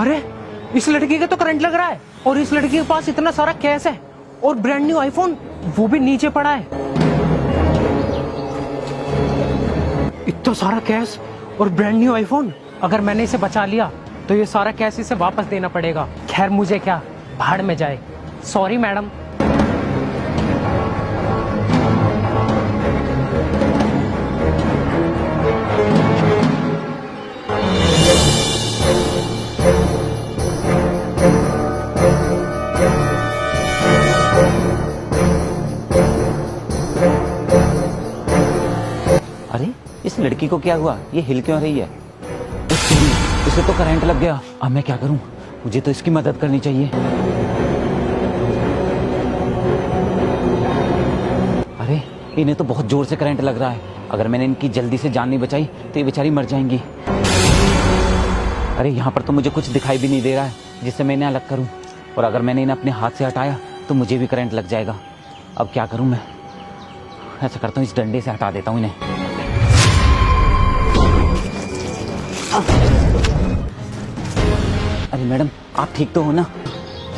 अरे इस लड़की के तो करंट लग रहा है और इस लड़की के पास इतना सारा कैश है और ब्रांड न्यू आईफोन, वो भी नीचे पड़ा है। इतना सारा कैश और ब्रांड न्यू आईफोन, अगर मैंने इसे बचा लिया तो ये सारा कैश इसे वापस देना पड़ेगा। खैर मुझे क्या, भाड़ में जाए। Sorry madam. अरे इस लड़की को क्या हुआ? ये हिल क्यों रही है? इसे तो करंट लग गया। अब मैं क्या करूं? मुझे तो इसकी मदद करनी चाहिए। अरे इन्हें तो बहुत जोर से करंट लग रहा है। अगर मैंने इनकी जल्दी से जान नहीं बचाई तो ये बेचारी मर जाएंगी। अरे यहाँ पर तो मुझे कुछ दिखाई भी नहीं दे रहा है जिससे मैं इन्हें अलग करूं। और अगर मैंने इन्हें अपने हाथ से हटाया तो मुझे भी करंट लग जाएगा। अब क्या करूं मैं? ऐसा करता हूँ, इस डंडे से हटा देता हूँ इन्हें। अरे मैडम, आप ठीक तो हो ना?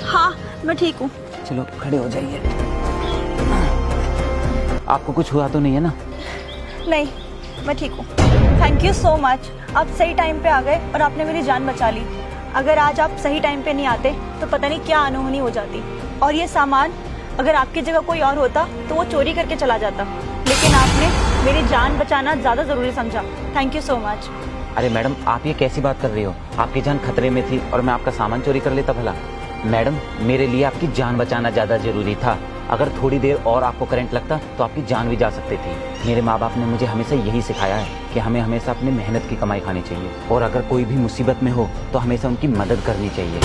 हाँ मैं ठीक हूँ। चलो खड़े हो जाइए। आपको कुछ हुआ तो नहीं है ना? नहीं मैं ठीक हूँ। Thank you so much. आप सही टाइम पे आ गए और आपने मेरी जान बचा ली। अगर आज आप सही टाइम पे नहीं आते तो पता नहीं क्या अनहोनी हो जाती। और ये सामान अगर आपकी जगह कोई और होता तो वो चोरी करके चला जाता, लेकिन आपने मेरी जान बचाना ज्यादा जरूरी समझा। Thank you so much. अरे मैडम, आप ये कैसी बात कर रही हो? आपकी जान खतरे में थी और मैं आपका सामान चोरी कर लेता भला? मैडम, मेरे लिए आपकी जान बचाना ज्यादा जरूरी था। अगर थोड़ी देर और आपको करंट लगता तो आपकी जान भी जा सकती थी। मेरे माँ बाप ने मुझे हमेशा यही सिखाया है कि हमें हमेशा अपनी मेहनत की कमाई खानी चाहिए और अगर कोई भी मुसीबत में हो तो हमेशा उनकी मदद करनी चाहिए।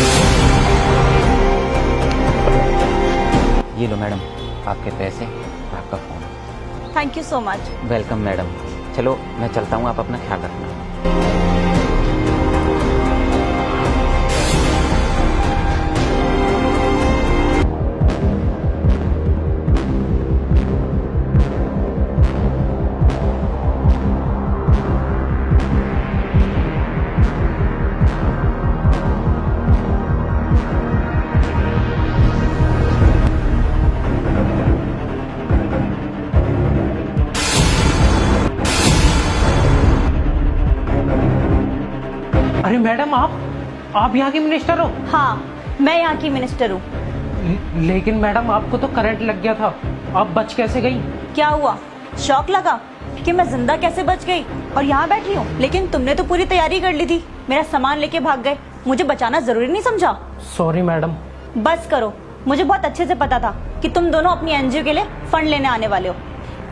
ये लो मैडम, आपके पैसे, आपका phone. Thank you so much. Welcome madam. चलो मैं चलता हूँ, आप अपना ख्याल रखना। अरे मैडम, आप यहाँ की मिनिस्टर हो? हाँ मैं यहाँ की मिनिस्टर हूँ। लेकिन मैडम आपको तो करंट लग गया था, आप बच कैसे गई? क्या हुआ? शौक लगा कि मैं जिंदा कैसे बच गई और यहाँ बैठी हूँ? लेकिन तुमने तो पूरी तैयारी कर ली थी, मेरा सामान लेके भाग गए। मुझे बचाना जरूरी नहीं समझा? Sorry madam. बस करो, मुझे बहुत अच्छे से पता था कि तुम दोनों अपनी एनजीओ के लिए फंड लेने आने वाले हो।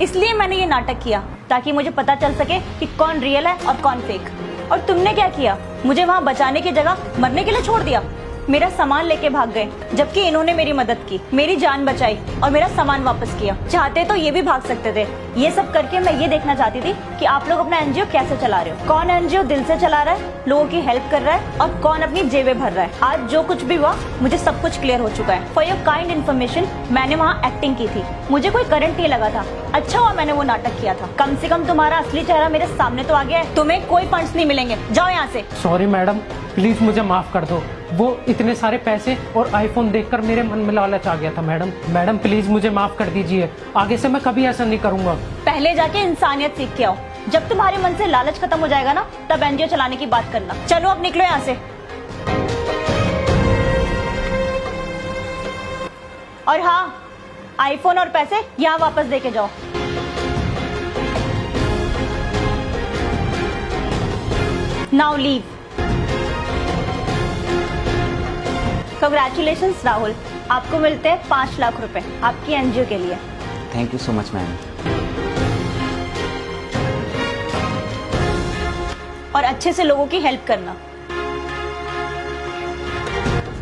इसलिए मैंने ये नाटक किया ताकि मुझे पता चल सके कि कौन रियल है और कौन फेक। और तुमने क्या किया? मुझे वहाँ बचाने की जगह मरने के लिए छोड़ दिया। मेरा सामान लेके भाग गए, जबकि इन्होंने मेरी मदद की, मेरी जान बचाई और मेरा सामान वापस किया। चाहते तो ये भी भाग सकते थे। ये सब करके मैं ये देखना चाहती थी कि आप लोग अपना एनजीओ कैसे चला रहे हो, कौन एनजीओ दिल से चला रहा है, लोगों की हेल्प कर रहा है और कौन अपनी जेबें भर रहा है। आज जो कुछ भी हुआ मुझे सब कुछ क्लियर हो चुका है। फॉर योर काइंड इन्फॉर्मेशन, मैंने वहाँ एक्टिंग की थी, मुझे कोई करंट नहीं लगा था। अच्छा हुआ मैंने वो नाटक किया था। कम से कम तुम्हारा असली चेहरा मेरे सामने तो आ गया है। तुम्हें कोई फंड्स नहीं मिलेंगे, जाओ यहाँ से। सॉरी मैडम, प्लीज मुझे माफ कर दो। वो इतने सारे पैसे और आईफोन देखकर मेरे मन में लालच आ गया था। मैडम प्लीज मुझे माफ कर दीजिए, आगे से मैं कभी ऐसा नहीं करूंगा। पहले जाके इंसानियत सीख के आओ। जब तुम्हारे मन से लालच खत्म हो जाएगा ना, तब एनजीओ चलाने की बात करना। चलो अब निकलो यहाँ से। और हाँ, आईफोन और पैसे यहाँ वापस देके जाओ। Now leave. कंग्रेचुलेशंस राहुल, आपको मिलते हैं 5 लाख रुपए आपकी एनजीओ के लिए। Thank you so much ma'am. और अच्छे से लोगों की हेल्प करना।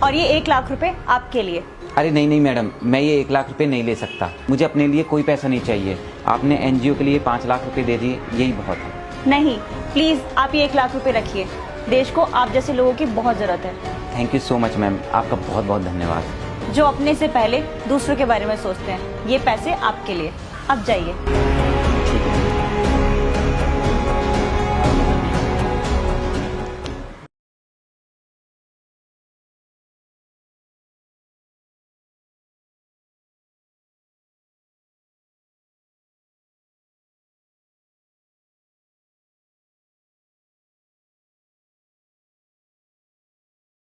और ये 1 लाख रुपए आपके लिए। अरे नहीं मैडम, मैं ये 1 लाख रुपए नहीं ले सकता। मुझे अपने लिए कोई पैसा नहीं चाहिए। आपने एनजीओ के लिए 5 लाख रुपए दे दिए, यही बहुत है। नहीं प्लीज, आप ये 1 लाख रुपए रखिए। देश को आप जैसे लोगों की बहुत जरूरत है। Thank you so much ma'am, आपका बहुत बहुत धन्यवाद। जो अपने से पहले दूसरों के बारे में सोचते हैं। ये पैसे आपके लिए, अब जाइए। ठीक है।